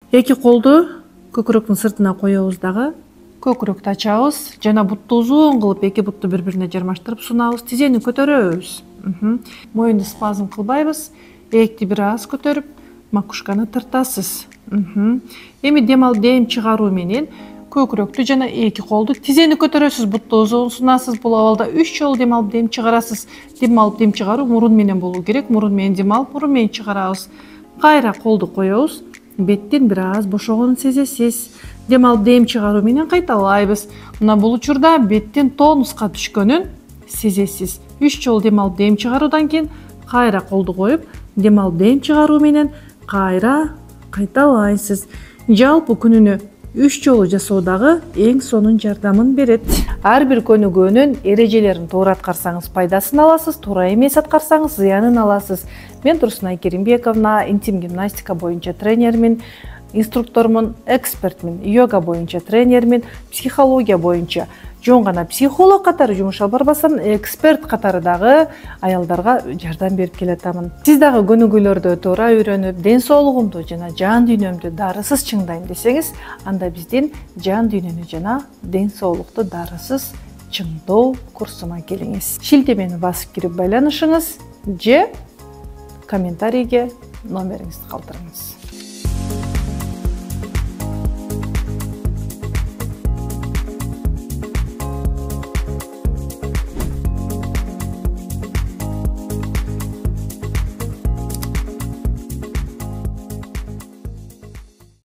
Эки колду көкүрөктүн сыртына коебуз дагы. Көкүрөктү ачабыз жана бутту узун кылып эки бутту бири-бирине жармаштырып сунабыз. Тизени көтөрөбүз. Моюнду спазм кылбайбыз. Электи бир аз көтөрүп, макушканы тартасыз. Эми дем чыгаруу менен көкүрөктү жана эки колду тизени көтөрөсүз, бутту узун сунасыз. Бул абалда 3 жолу дем алып дем чыгарасыз. Дем алып дем чыгаруу мурун менен болуу керек. Мурун менен дем алып, мурун менен чыгарабыз. Кайра колду коебуз. Беттин бир аз бошогонун сезесиз. Дем алып дем чыгаруу менен кайталайбыз. Мына бул учурда беттин тонуска түшкөнүн сезесиз. 3 жолу дем алып дем чыгаруудан кийин кайра колду коюп, дем алып дем чыгаруу менен кайра кайталайсыз. Жалпы күнүнө 3 жолу жасоо дагы эң сонун жардамын берет. Ар бир көнүгөөнүн эрежелерин туура аткарсаңыз пайдасын аласыз, туура эмес аткарсаңыз зыянын аласыз. Мен Турсунай Керимбековна, интим гимнастика боюнча тренермин, инструктормун, экспертмин, йога боюнча тренермин, психология боюнча жон гана психолог катары жумуш алып барбасам, эксперт катары дагы аялдарга жардам берип келатамын. Сиз дагы көнүгүүлөрдү туура үйрөнүп, ден соолугумду жана жан дүйнөмдү дарысыз чыңдайм десеңиз, анда биздин жан дүйнөнү жана ден соолукту дарысыз чыңдоо курсуна келиңиз. Шилтемени басып кирип байланышыңыз же комментарийге номериңизди калтырыңыз.